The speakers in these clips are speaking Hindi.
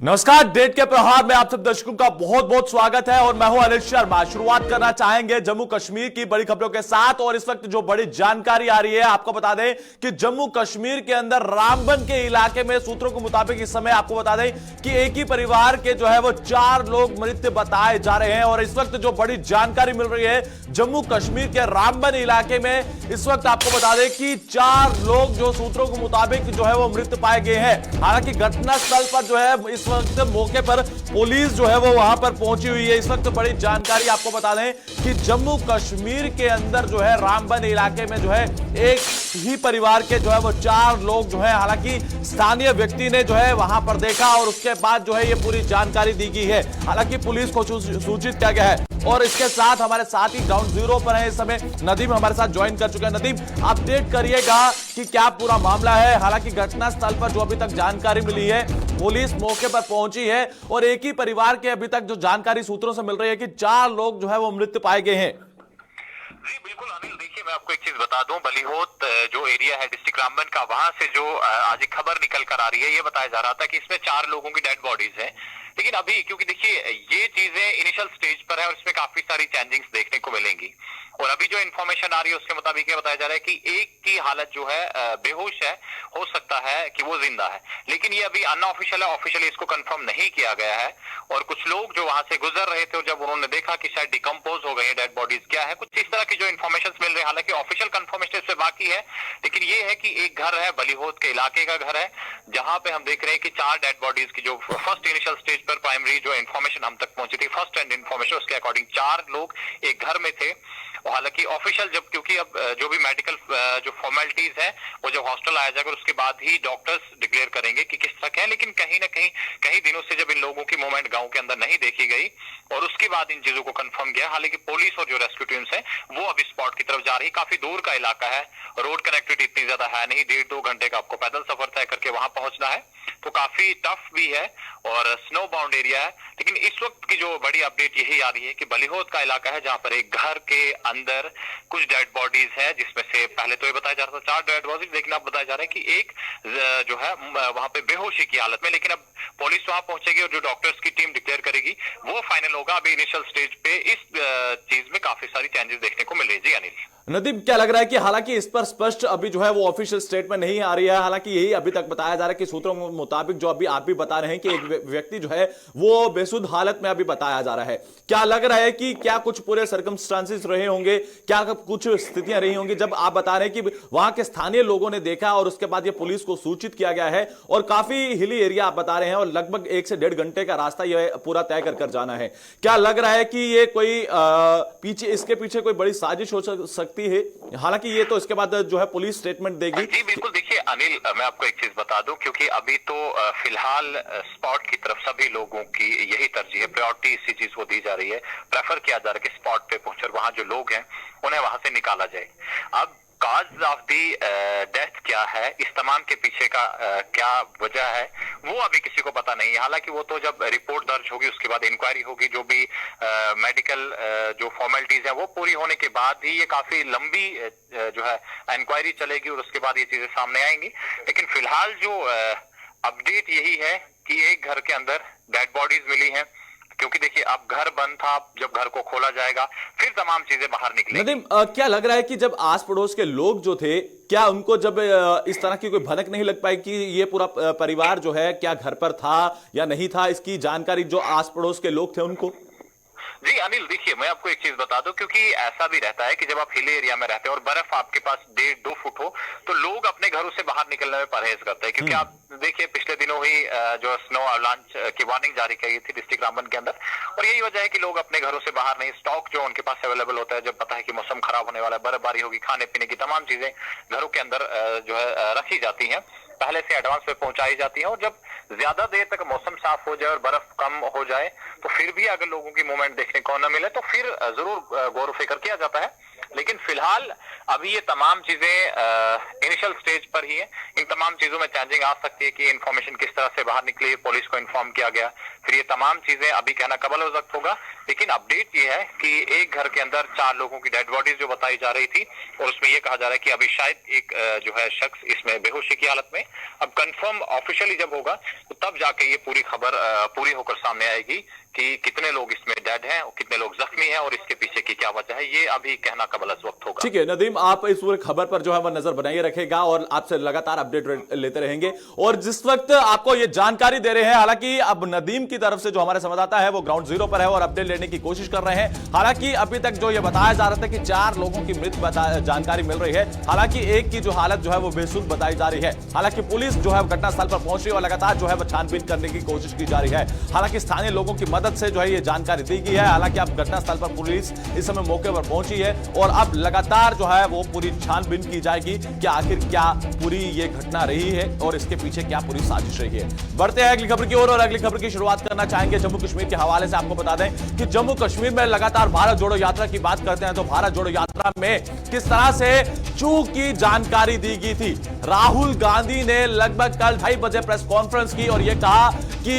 नमस्कार। डेट के प्रहार में आप सब दर्शकों का बहुत बहुत स्वागत है और मैं हूं अनिल शर्मा। शुरुआत करना चाहेंगे जम्मू कश्मीर की बड़ी खबरों के साथ और इस वक्त जो बड़ी जानकारी आ रही है आपको बता दें कि जम्मू कश्मीर के अंदर रामबन के इलाके में सूत्रों के मुताबिक इस समय आपको बता दें कि एक ही परिवार के जो है वो 4 लोग मृत बताए जा रहे हैं। और इस वक्त जो बड़ी जानकारी मिल रही है जम्मू कश्मीर के रामबन इलाके में, इस वक्त आपको बता दें कि 4 लोग जो सूत्रों के मुताबिक जो है वो मृत पाए गए हैं। हालांकि घटनास्थल पर जो है इस वक्त मौके पर पुलिस जो है वो वहां पर पहुंची हुई है। इस वक्त बड़ी जानकारी आपको बता दें कि जम्मू कश्मीर के अंदर जो है रामबन इलाके में जो है एक ही परिवार के जो है वो 4 लोग जो है, हालांकि स्थानीय व्यक्ति ने जो है वहां पर देखा और उसके बाद जो है ये पूरी जानकारी दी गई है। हालांकि पुलिस को सूचित किया गया है और इसके साथ हमारे साथ ही ग्राउंड जीरो पर है इस समय नदीम हमारे साथ ज्वाइन कर चुके हैं। नदीम, अपडेट करिएगा कि क्या पूरा मामला है। हालांकि घटनास्थल पर जो अभी तक जानकारी मिली है, पुलिस मौके पर पहुंची है और एक ही परिवार के अभी तक जो जानकारी सूत्रों से मिल रही है कि 4 लोग जो है वो मृत पाए गए हैं। जी बिल्कुल अनिल, देखिए मैं आपको एक चीज बता दूं, बलिहोत जो एरिया है डिस्ट्रिक्ट रामबन का, वहां से जो आज एक खबर निकल कर आ रही है, ये बताया जा रहा था कि इसमें 4 लोगों की डेड बॉडीज हैं। लेकिन अभी क्योंकि देखिए ये चीजें इनिशियल स्टेज पर है और इसमें काफी सारी चेंजिंग्स देखने को मिलेंगी और अभी जो इन्फॉर्मेशन आ रही है उसके मुताबिक ये बताया जा रहा है कि एक की हालत जो है बेहोश है, हो सकता है कि वो जिंदा है, लेकिन ये अभी अनऑफिशियल है, ऑफिशियली इसको कंफर्म नहीं किया गया है। और कुछ लोग जो वहां से गुजर रहे थे और जब उन्होंने देखा कि शायद डिकम्पोज हो गए डेड बॉडीज, क्या है कुछ इस तरह की जो इन्फॉर्मेशन मिल रही है, हालांकि ऑफिशियल कंफर्मेशन इससे बाकी है, लेकिन ये है कि एक घर है, बलिहोत के इलाके का घर है, जहां पे हम देख रहे हैं कि 4 डेड बॉडीज की जो फर्स्ट इनिशियल स्टेज पर प्राइमरी जो इन्फॉर्मेशन हम तक पहुंची थी, फर्स्ट हैंड इन्फॉर्मेशन, उसके अकॉर्डिंग 4 लोग एक घर में थे। हालांकि ऑफिशियल जब, क्योंकि अब जो भी मेडिकल जो फॉर्मेलिटीज है वो जब हॉस्टल आया जाएगा उसके बाद ही डॉक्टर्स डिक्लेयर करेंगे कि किस तरह है। लेकिन कहीं ना कहीं दिनों से जब इन लोगों की मूवमेंट गांव के अंदर नहीं देखी गई और उसके बाद इन चीजों को कंफर्म किया। हालांकि पुलिस और जो रेस्क्यू टीम्स है वो अभी स्पॉट की तरफ जा रही है। काफी दूर का इलाका है, रोड कनेक्टिविटी इतनी ज्यादा है नहीं, 1.5-2 घंटे का आपको पैदल सफर तय करके वहां पहुंचना है, तो काफी टफ भी है और स्नो बाउंड एरिया है। लेकिन इस वक्त की जो बड़ी अपडेट यही आ रही है कि बलिहोत का इलाका है जहां पर एक घर के अंदर कुछ डेड बॉडीज है, जिसमें से पहले तो ये बताया जा रहा था 4 डेड बॉडीज, लेकिन अब बताया जा रहा है कि एक जो है वहां पे बेहोशी की हालत में। लेकिन अब पुलिस वहां पहुंचेगी और जो डॉक्टर्स की टीम डिक्लेयर करेगी वो फाइनल होगा। अभी इनिशियल स्टेज पे इस चीज में काफी सारी चेंजेस देखने को मिल रही है। जी अनिल। नदीम, क्या लग रहा है कि हालांकि इस पर स्पष्ट अभी जो है वो ऑफिशियल स्टेटमेंट नहीं आ रही है, हालांकि यही अभी तक बताया जा रहा है कि सूत्रों के मुताबिक जो अभी आप भी बता रहे हैं कि एक व्यक्ति जो है वो बेसुध हालत में अभी बताया जा रहा है। क्या लग रहा है कि क्या कुछ पूरे सर्कमस्टांसेस रहे होंगे, क्या कुछ स्थितियां रही होंगी जब आप बता रहे हैं कि वहां के स्थानीय लोगों ने देखा और उसके बाद ये पुलिस को सूचित किया गया है और काफी हिली एरिया आप बता रहे हैं और लगभग 1 से 1.5 घंटे का रास्ता ये पूरा तय कर जाना है। क्या लग रहा है कि ये कोई इसके पीछे कोई बड़ी साजिश हो सकती है? हालांकि ये तो इसके बाद जो है पुलिस स्टेटमेंट देगी। जी बिल्कुल, देखिए अनिल, मैं आपको एक चीज बता दूं, क्योंकि अभी तो फिलहाल स्पॉट की तरफ सभी लोगों की यही तरजीह है, प्रायोरिटी इसी चीज को दी जा रही है, प्रेफर किया जा रहा है कि स्पॉट पे पहुंचे और वहां जो लोग हैं उन्हें वहां से निकाला जाए। अब कॉज ऑफ दी डेथ क्या है, इस तमाम के पीछे का क्या वजह है, वो अभी किसी को पता नहीं है। हालांकि वो तो जब रिपोर्ट दर्ज होगी उसके बाद इंक्वायरी होगी, जो भी मेडिकल जो फॉर्मेलिटीज है वो पूरी होने के बाद ही ये काफी लंबी जो है इंक्वायरी चलेगी और उसके बाद ये चीजें सामने आएंगी। लेकिन फिलहाल जो अपडेट यही है कि एक घर के अंदर डेड बॉडीज मिली हैं, क्योंकि देखिए अब घर बंद था, जब घर को खोला जाएगा फिर तमाम चीजें बाहर निकलेंगी। नदीम, क्या लग रहा है कि जब आस पड़ोस के लोग जो थे, क्या उनको जब इस तरह की कोई भनक नहीं लग पाई कि ये पूरा परिवार जो है क्या घर पर था या नहीं था, इसकी जानकारी जो आस पड़ोस के लोग थे उनको? जी अनिल, देखिए मैं आपको एक चीज बता दूं, क्योंकि ऐसा भी रहता है कि जब आप हिल एरिया में रहते हैं और बर्फ आपके पास 1.5-2 फुट हो तो लोग अपने घरों से बाहर निकलने में परहेज करते हैं। क्योंकि आप देखिए पिछले दिनों ही जो स्नो अवलांच की वार्निंग जारी की गई थी डिस्ट्रिक्ट रामबन के अंदर, और यही वजह है कि लोग अपने घरों से बाहर नहीं, स्टॉक जो उनके पास अवेलेबल होता है, जब पता है कि मौसम खराब होने वाला है, बर्फबारी होगी, खाने पीने की तमाम चीजें घरों के अंदर जो है रखी जाती हैं, पहले से एडवांस में पहुंचाई जाती है। और जब ज्यादा देर तक मौसम साफ हो जाए और बर्फ कम हो जाए तो फिर भी अगर लोगों की मूवमेंट देखने को न मिले तो फिर जरूर गौर फिक्र किया जाता है। लेकिन फिलहाल अभी ये तमाम चीजें इनिशियल स्टेज पर ही है। इन तमाम चीजों में चेंजिंग आ सकती है कि इन्फॉर्मेशन किस तरह से बाहर निकली, पुलिस को इन्फॉर्म किया गया, फिर ये तमाम चीजें अभी कहना कबल हो वक्त होगा। लेकिन अपडेट ये है कि एक घर के अंदर 4 लोगों की डेड बॉडीज जो बताई जा रही थी, और उसमें ये कहा जा रहा है कि अभी शायद एक जो है शख्स इसमें बेहोशी की हालत में। अब कंफर्म ऑफिशियली जब होगा तो तब जाके ये पूरी खबर पूरी होकर सामने आएगी कि कितने लोग इसमें डेड हैं और कितने लोग जख्मी हैं और इसके पीछे की क्या वजह है। ये अभी कहना कबल इस वक्त होगा। ठीक है नदीम, आप इस पूरी खबर पर जो है वो नजर बनाए रखेगा और आपसे लगातार अपडेट लेते रहेंगे। और जिस वक्त आपको ये जानकारी दे रहे हैं, हालांकि अब नदीम की तरफ से जो हमारे संवाददाता है वो ग्राउंड जीरो पर है और अपडेट लेने की कोशिश कर रहे हैं। हालांकि अभी तक जो ये बताया जा रहा था कि 4 लोगों की मृत जानकारी मिल रही है, हालांकि एक की जो हालत जो है वो बेसुध बताई जा रही है। हालांकि पुलिस जो है घटनास्थल पर पहुंच रही है और लगातार जो है वो छानबीन करने की कोशिश की जा रही है। हालांकि स्थानीय लोगों की मदद से जो है ये जानकारी दी गई है। हालांकि अब घटनास्थल पर पुलिस इस समय मौके पर पहुंची है और अब लगातार जो है वो पूरी छानबीन की जाएगी कि आखिर क्या पूरी ये घटना रही है और इसके पीछे क्या पूरी साजिश रही है। बढ़ते हैं अगली खबर की ओर और अगली खबर की शुरुआत करना चाहेंगे जम्मू कश्मीर के हवाले से। आपको बता दें कि जम्मू कश्मीर में लगातार भारत जोड़ो यात्रा की बात करते हैं तो भारत जोड़ो यात्रा में किस तरह से चूक की जानकारी दी गई थी। राहुल गांधी ने लगभग कल 2:30 बजे प्रेस कॉन्फ्रेंस की और यह कहा कि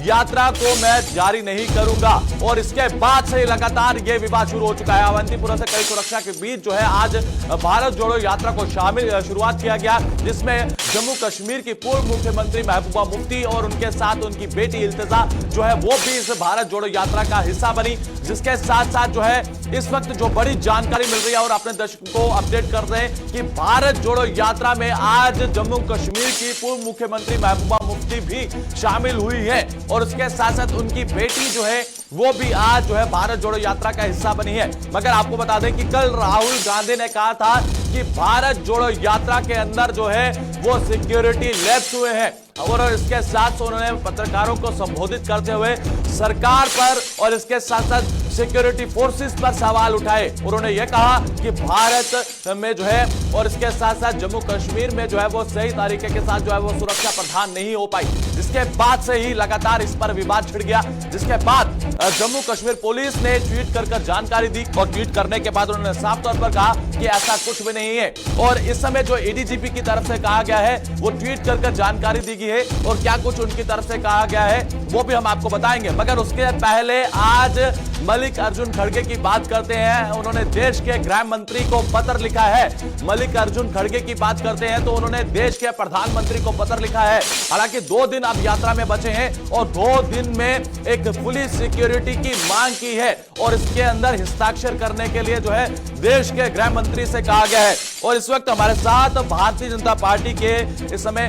यात्रा को मैं जारी नहीं करूंगा और इसके बाद से लगातार यह विवाद शुरू हो चुका है। अवंतीपुरा से कड़ी सुरक्षा के बीच जो है आज भारत जोड़ो यात्रा को शुरुआत किया गया, जिसमें जम्मू कश्मीर की पूर्व मुख्यमंत्री महबूबा मुफ्ती और उनके साथ उनकी बेटी इल्तिजा जो है वो भी इस भारत जोड़ो यात्रा का हिस्सा बनी। जिसके साथ साथ जो है इस वक्त जो बड़ी जानकारी मिल रही है और अपने दर्शकों को अपडेट कर रहे हैं कि भारत जोड़ो यात्रा में आज जम्मू कश्मीर की पूर्व मुख्यमंत्री महबूबा मुफ्ती भी शामिल हुई है और उसके साथ साथ उनकी बेटी जो है वो भी आज जो है भारत जोड़ो यात्रा का हिस्सा बनी है। मगर आपको बता दें कि कल राहुल गांधी ने कहा था कि भारत जोड़ो यात्रा के अंदर जो है वो सिक्योरिटी लैप्स हुए हैं और इसके साथ उन्होंने पत्रकारों को संबोधित करते हुए सरकार पर और इसके साथ साथ सिक्योरिटी फोर्सेस पर सवाल उठाए। उन्होंने यह कहा कि भारत में जो है और इसके साथ साथ जम्मू कश्मीर में जो है वो सही तरीके के साथ जो है वो सुरक्षा प्रदान नहीं हो पाई, जिसके बाद से ही लगातार इस पर विवाद छिड़ गया। जिसके बाद जम्मू कश्मीर पुलिस ने ट्वीट कर जानकारी दी और ट्वीट करने के बाद उन्होंने साफ तौर पर कहा कि ऐसा कुछ भी नहीं है। और इस समय जो एडीजीपी की तरफ से कहा गया है वो ट्वीट कर जानकारी दी गई है और क्या कुछ उनकी तरफ से कहा गया है वो भी हम आपको बताएंगे। मगर उसके पहले आज मल्लिकार्जुन खड़गे की बात करते हैं। उन्होंने देश के गृह मंत्री को पत्र लिखा है। मल्लिकार्जुन खड़गे की बात करते हैं तो उन्होंने देश के प्रधानमंत्री को पत्र लिखा है। हालांकि 2 दिन अब यात्रा में बचे हैं और 2 दिन में एक पुलिस सिक्योरिटी की मांग की है और इसके अंदर हस्ताक्षर करने के लिए जो है देश के गृह मंत्री से कहा गया है। और इस वक्त हमारे साथ भारतीय जनता पार्टी के इस समय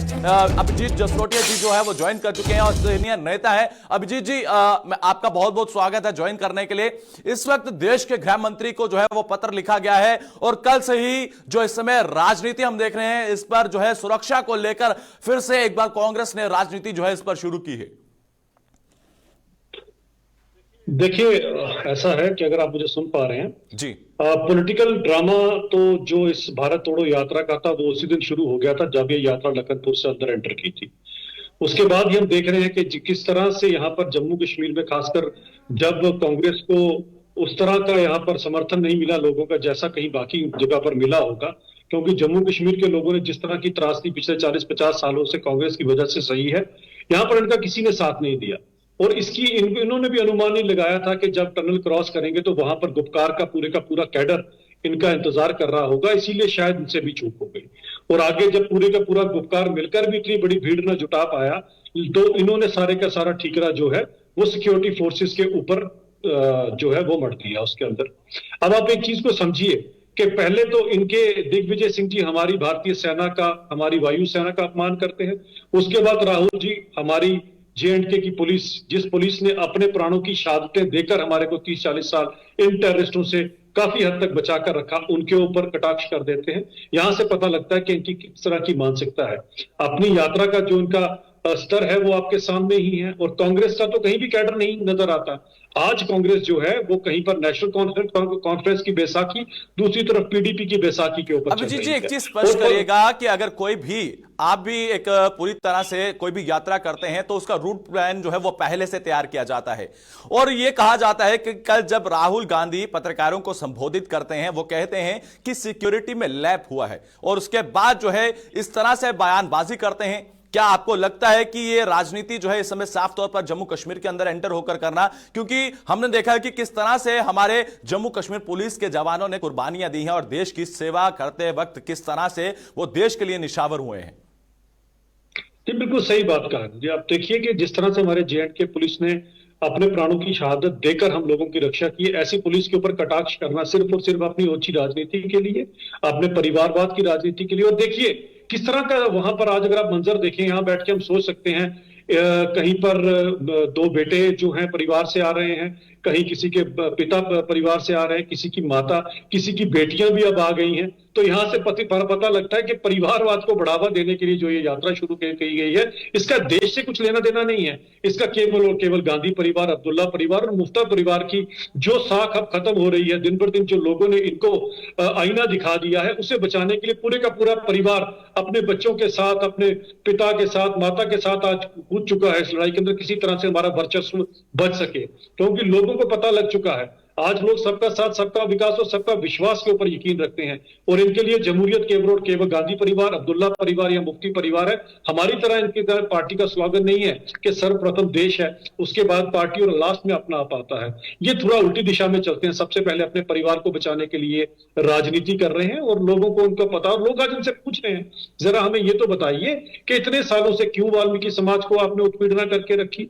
अभिजीत जसरोटिया जी जो है वो ज्वाइन कर चुके हैं और सीनियर नेता है। अभिजीत जी आपका बहुत बहुत स्वागत है ज्वाइन करने के लिए। इस वक्त देश के गृह मंत्री को जो है वो पत्र लिखा गया है और कल से ही जो इस समय राजनीति हम देख रहे हैं इस पर जो है सुरक्षा को लेकर फिर से एक बार कांग्रेस ने राजनीति जो है इस पर शुरू की है। देखिए ऐसा है कि अगर आप मुझे सुन पा रहे हैं जी, पॉलिटिकल ड्रामा तो जो इस भारत तोड़ो यात्रा का था वो उसी दिन शुरू हो गया था जब ये यात्रा लखनपुर से अंदर एंटर की थी। उसके बाद ही हम देख रहे हैं कि किस तरह से यहाँ पर जम्मू कश्मीर में खासकर जब कांग्रेस को उस तरह का यहाँ पर समर्थन नहीं मिला लोगों का जैसा कहीं बाकी जगह पर मिला होगा, क्योंकि जम्मू कश्मीर के लोगों ने जिस तरह की त्रासदी पिछले 40-50 सालों से कांग्रेस की वजह से सही है, यहाँ पर इनका किसी ने साथ नहीं दिया। और इसकी इन्होंने भी अनुमान नहीं लगाया था कि जब टनल क्रॉस करेंगे तो वहां पर गुपकार का पूरा कैडर इनका इंतजार कर रहा होगा, इसीलिए शायद इनसे भी चूक हो गई। और आगे जब पूरे का पूरा गुपकार मिलकर भी इतनी बड़ी भीड़ न जुटा पाया तो इन्होंने सारे का सारा ठीकरा जो है वो सिक्योरिटी फोर्सेस के ऊपर जो है वो मर दिया उसके अंदर। अब आप एक चीज को समझिए कि पहले तो इनके दिग्विजय सिंह जी हमारी भारतीय सेना का, हमारी वायु सेना का अपमान करते हैं। उसके बाद राहुल जी हमारी JNK की पुलिस, जिस पुलिस ने अपने प्राणों की शहादतें देकर हमारे को 30-40 साल इन टेररिस्टों से काफी हद तक बचाकर रखा, उनके ऊपर कटाक्ष कर देते हैं। यहां से पता लगता है कि इनकी किस तरह की मानसिकता है। अपनी यात्रा का जो इनका स्तर है वो आपके सामने ही है, और कांग्रेस का तो कहीं भी कैडर नहीं नजर आता। आज कांग्रेस जो है वो कहीं पर नेशनल कॉन्फ्रेंस की बैसाखी, दूसरी तरफ पीडीपी की बैसाखी के ऊपर चल अभिजीत रही जी, एक है। चीज स्पष्ट करिएगा कि अगर कोई भी, आप भी एक पूरी तरह से कोई भी यात्रा करते हैं तो उसका रूट प्लान जो है वो पहले से तैयार किया जाता है, और यह कहा जाता है कि कल जब राहुल गांधी पत्रकारों को संबोधित करते हैं वो कहते हैं कि सिक्योरिटी में लैप हुआ है, और उसके बाद जो है इस तरह से बयानबाजी करते हैं। क्या आपको लगता है कि ये राजनीति जो है इस समय साफ तौर पर जम्मू कश्मीर के अंदर एंटर होकर करना, क्योंकि हमने देखा है कि किस तरह से हमारे जम्मू कश्मीर पुलिस के जवानों ने कुर्बानियां दी हैं और देश की सेवा करते वक्त किस तरह से वो देश के लिए निछावर हुए हैं? जी बिल्कुल सही बात कहा जी। आप देखिए कि जिस तरह से हमारे जे.एंड.के पुलिस ने अपने प्राणों की शहादत देकर हम लोगों की रक्षा की, ऐसी पुलिस के ऊपर कटाक्ष करना सिर्फ और सिर्फ अपनी ओछी राजनीति के लिए, अपने परिवारवाद की राजनीति के लिए। और देखिए किस तरह का वहां पर आज अगर आप मंजर देखें, यहां बैठ के हम सोच सकते हैं कहीं पर दो बेटे जो हैं परिवार से आ रहे हैं, कहीं किसी के पिता परिवार से आ रहे हैं, किसी की माता, किसी की बेटियां भी अब आ गई हैं। तो यहां से पता लगता है कि परिवारवाद को बढ़ावा देने के लिए जो ये यात्रा शुरू की गई है, इसका देश से कुछ लेना देना नहीं है। इसका केवल और केवल गांधी परिवार, अब्दुल्ला परिवार और मुफ्ता परिवार की जो साख अब खत्म हो रही है, दिन पर दिन जो लोगों ने इनको आईना दिखा दिया है, उसे बचाने के लिए पूरे का पूरा परिवार अपने बच्चों के साथ, अपने पिता के साथ, माता के साथ आज कूद चुका है इस लड़ाई के अंदर, किसी तरह से हमारा वर्चस्व बच सके। क्योंकि लोगों को पता लग चुका है आज लोग सबका साथ, सबका विकास और सबका विश्वास के ऊपर यकीन रखते हैं, और इनके लिए जमहूरियत केवल और केवल गांधी परिवार, अब्दुल्ला परिवार या मुफ्ती परिवार है। हमारी तरह इनकी तरह पार्टी का स्लोगन नहीं है कि सर्वप्रथम देश है, उसके बाद पार्टी, और लास्ट में अपना आप आता है। ये थोड़ा उल्टी दिशा में चलते हैं। सबसे पहले अपने परिवार को बचाने के लिए राजनीति कर रहे हैं, और लोगों को उनका पता, और लोग आज इनसे पूछ रहे हैं जरा हमें ये तो बताइए कि इतने सालों से क्यों वाल्मीकि समाज को आपने उत्पीड़ना करके रखी,